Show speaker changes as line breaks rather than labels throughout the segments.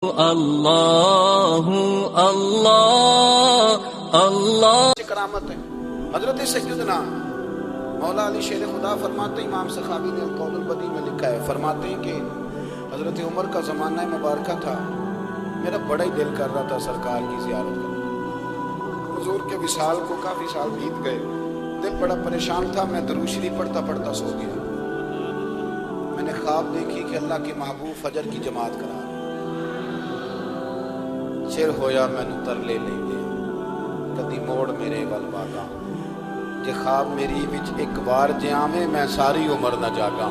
اللہ اللہ اللہ
کرامت ہے۔ حضرت سیدنا مولا علی شیر خدا فرماتے ہیں، امام سخاوی نے القول البدی میں لکھا ہے، فرماتے ہیں کہ حضرت عمر کا زمانہ مبارکہ تھا، میرا بڑا ہی دل کر رہا تھا سرکار کی زیارت کرنا۔ حضور کے وصال کو کافی سال بیت گئے، دل بڑا پریشان تھا، میں درود شریف پڑھتا پڑھتا سو گیا۔ میں نے خواب دیکھی کہ اللہ کے محبوب فجر کی جماعت کرا چر ہویا مینو ترلے لے دیا کدی موڑ میرے ول باگا جے خواب میری وچ ایک بار جے آویں میں ساری عمر نہ جاگا۔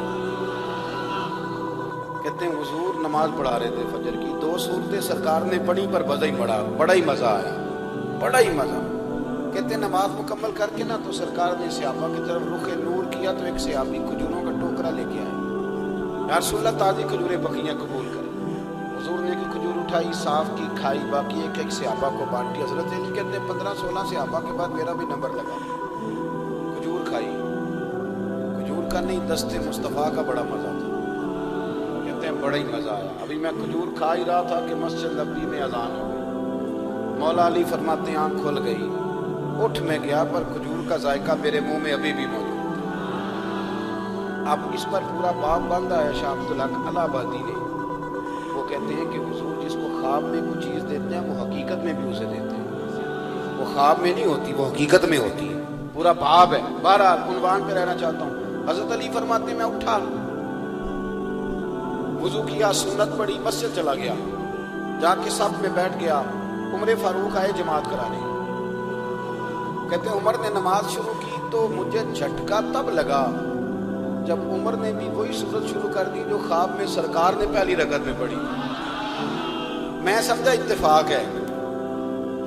کہتے ہیں حضور نماز پڑھا رہے تھے فجر کی، 2 سورتیں سرکار نے پڑھی پر بڑا ہی مزہ آیا، بڑا ہی مزہ۔ کہتے ہیں نماز مکمل کر کے نا تو سرکار نے صحابہ کی طرف رخ نور کیا تو ایک صحابی کھجوروں کا ٹوکرا لے کے آئے، یا رسول اللہ تازی کھجوریں بقیہ قبول کریں۔ حضور نے ایک کھجور اٹھائی، صاف کی، کھائی، باقی ایک ایک صحابہ کو بانٹی۔ حضرت علی کہتے ہیں 15-16 صحابہ کے بعد میرا بھی نمبر لگا، کھجور کھائی، کھجور کا نہیں دست مصطفیٰ کا بڑا مزہ تھا۔ کہتے ہیں بڑا ہی مزہ آیا۔ ابھی میں کھجور کھا ہی رہا تھا کہ مسجد نبوی میں اذان ہو گئی۔ مولا علی فرماتے ہیں آنکھ کھل گئی، اٹھ میں گیا پر کھجور کا ذائقہ میرے منہ میں ابھی بھی موجود تھا۔ اب اس پر پورا باب باندھا ہے شاہ عبدالحق الہ آبادی نے۔ وہ کہتے ہیں کہ حضور جس کو خواب میں کوئی چیز دیتے ہیں وہ حقیقت میں بھی اسے دیتے ہیں، وہ خواب میں نہیں ہوتی، وہ حقیقت میں ہوتی ہے۔ پورا باب ہے، بہرحال عنوان پہ رہنا چاہتا ہوں۔ حضرت علی فرماتے ہیں میں اٹھا، وضو کیا، سنت پڑھی، مسجد چلا گیا، جا کے صف میں بیٹھ گیا۔ عمر فاروق آئے جماعت کرانے۔ کہتے ہیں عمر نے نماز شروع کی تو مجھے جھٹکا تب لگا جب عمر نے بھی وہی صورت شروع کر دی جو خواب میں سرکار نے پہلی رکعت میں پڑھی۔ میں سمجھا اتفاق ہے،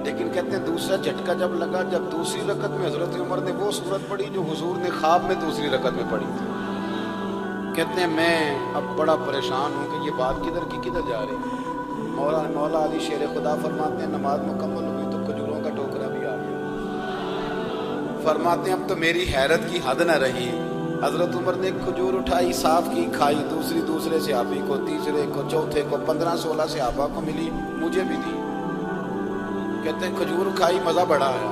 لیکن کہتے ہیں دوسرا جھٹکا جب لگا جب دوسری رکعت میں حضرت عمر نے وہ صورت پڑھی جو حضور نے خواب میں دوسری رکعت میں پڑھی تھی۔ کہتے ہیں میں اب بڑا پریشان ہوں کہ یہ بات کدھر کی کدھر جا رہی۔ مولا علی شیر خدا فرماتے ہیں نماز مکمل ہوئی تو کھجوروں کا ٹوکرا بھی آ گیا۔ فرماتے ہیں اب تو میری حیرت کی حد نہ رہی، حضرت عمر نے کھجور اٹھائی، صاف کی، کھائی، دوسرے صحابی کو، تیسرے کو، چوتھے کو، 15-16 صحابہ کو ملی، مجھے بھی دی۔ کہتے ہیں کھجور کھائی، مزہ بڑا آیا۔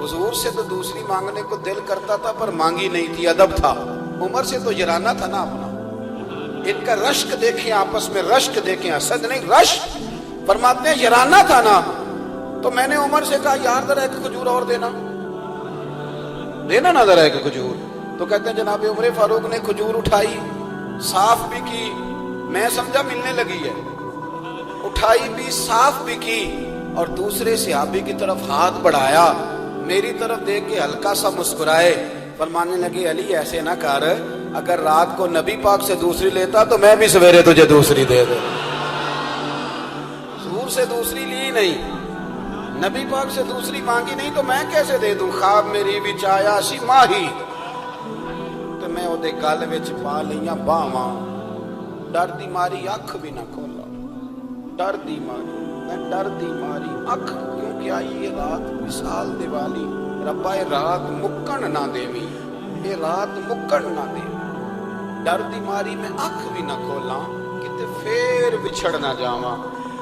حضور سے تو دوسری مانگنے کو دل کرتا تھا پر مانگی نہیں تھی، ادب تھا۔ عمر سے تو یرانہ تھا نا اپنا۔ ان کا رشک دیکھیں، آپس میں رشک دیکھیں، حسد نہیں، رشک۔ فرماتے ہیں یرانہ تھا نا، تو میں نے عمر سے کہا یار ذرا ایک کھجور اور دینا نا ذرا ایک کھجور۔ تو کہتے ہیں جناب عمر فاروق نے کھجور اٹھائی، صاف بھی کی، میں سمجھا ملنے لگی ہے، اٹھائی بھی، صاف بھی کی، اور دوسرے صحابی کی طرف ہاتھ بڑھایا، میری طرف دیکھ کے ہلکا سا مسکرائے، فرمانے لگے علی ایسے نہ کر، اگر رات کو نبی پاک سے دوسری لیتا تو میں بھی سویرے تجھے دوسری دے دے۔ حضور سے دوسری لی نہیں، نبی پاک سے دوسری مانگی نہیں تو میں کیسے دے دوں؟ خواب میری وچ آیا سی ماہی تو میں وہ دے گل وچ پا لیاں باواں، ڈر دی ماری اکھ بھی نہ کھولا، ڈر دی ماری، میں ڈر دی ماری اکھ کیونکہ آئی یہ رات وصال دیوالی، ربا اے رات مکن نہ دیوی، اے رات مکن نہ دیوی، ڈر دی ماری میں اکھ بھی نہ کھولا کتے پھر بچھڑ نہ جاواں۔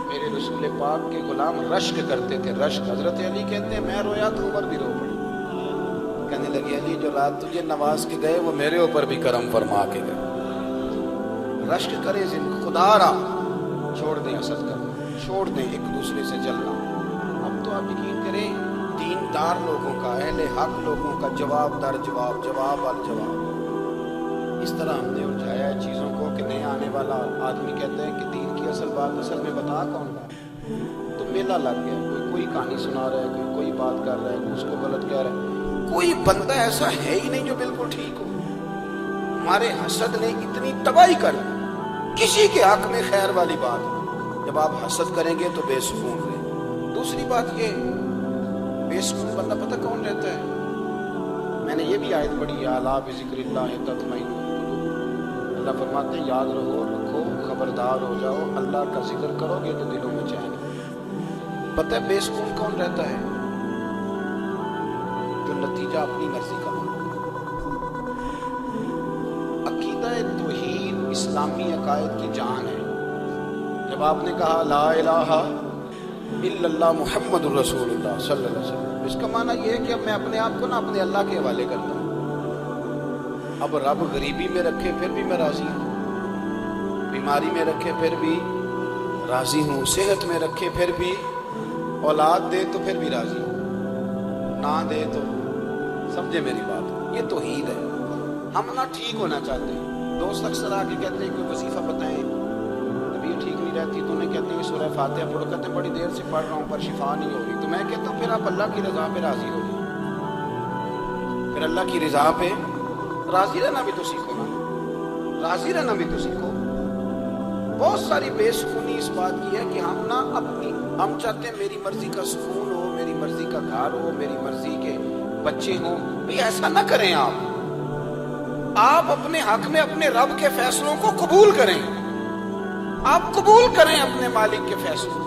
میرے رسول پاک کے غلام رشک کرتے تھے، رشک۔ حضرت علی کہتے ہیں میں رویا تو عمر بھی رو پڑی، کہنے لگی علی جو رات تجھے نواز کے گئے وہ میرے اوپر بھی کرم فرما کے گئے۔ رشک کرے خدا را، چھوڑ دیں حسد کرنا، چھوڑ دیں ایک دوسرے سے جلنا۔ اب تو آپ یقین کریں دیندار لوگوں کا، اہل حق لوگوں کا جواب در جواب، جواب al جواب، اس طرح ہم نے الجھایا ہے چیزوں کو کہ نئے آنے والا آدمی کہتا ہے کہ دین کی اصل بات اصل میں بتا کون رہا، تو میلہ لگ گیا، کوئی کہانی سنا رہا ہے، کوئی بات کر رہا ہے، اس کو غلط کہہ رہا ہے، کوئی بندہ ایسا ہے ہی نہیں جو بالکل ٹھیک ہو۔ ہمارے حسد نے اتنی تباہی کر دی، کسی کے حق میں خیر والی بات، جب آپ حسد کریں گے تو بے سکون رہیں۔ دوسری بات یہ، بے سکون بندہ پتہ کون رہتا ہے؟ میں نے یہ بھی آیت پڑھی ہے، الا بذکر اللہ تطمئن القلوب۔ اللہ فرماتے ہیں یاد رکھو، خبردار ہو جاؤ، اللہ کا ذکر کرو گے تو دلوں میں چین۔ پتہ ہے بے سکون کون رہتا ہے؟ جو نتیجہ اپنی مرضی کا ہو۔ عقیدہ توحید اسلامی عقائد کی جان ہے۔ جب آپ نے کہا لا الہ الا اللہ محمد الرسول اللہ صلی اللہ علیہ وسلم، اس کا معنی یہ ہے کہ اب میں اپنے آپ کو اپنے اللہ کے حوالے کرتا ہوں۔ اب رب غریبی میں رکھے پھر بھی میں راضی ہوں، بیماری میں رکھے پھر بھی راضی ہوں، صحت میں رکھے پھر بھی، اولاد دے تو پھر بھی راضی ہوں، نہ دے تو، سمجھے میری بات، یہ توحید ہے۔ ہم نہ ٹھیک ہونا چاہتے ہیں، دوست اکثر آ کے کہتے ہیں کوئی وظیفہ بتائیں، طبیعت ٹھیک نہیں رہتی تو انہیں کہتے ہیں سورہ فاتحہ پڑھو، کہتے ہیں بڑی دیر سے پڑھ رہا ہوں پر شفا نہیں ہو رہی، تو میں کہتا ہوں پھر آپ اللہ کی رضا پہ راضی ہو جائیں، پھر اللہ کی رضا پہ راضی رہنا بھی تو سیکھو نا، راضی رہنا بھی تو سیکھو۔ بہت ساری بے سکونی اس بات کی ہے کہ ہم چاہتے ہیں میری مرضی کا سکون ہو، میری مرضی کا گھر ہو، میری مرضی کے بچے ہوں، بھئی ایسا نہ کریں۔ آپ اپنے حق میں اپنے رب کے فیصلوں کو قبول کریں، آپ قبول کریں اپنے مالک کے فیصلوں،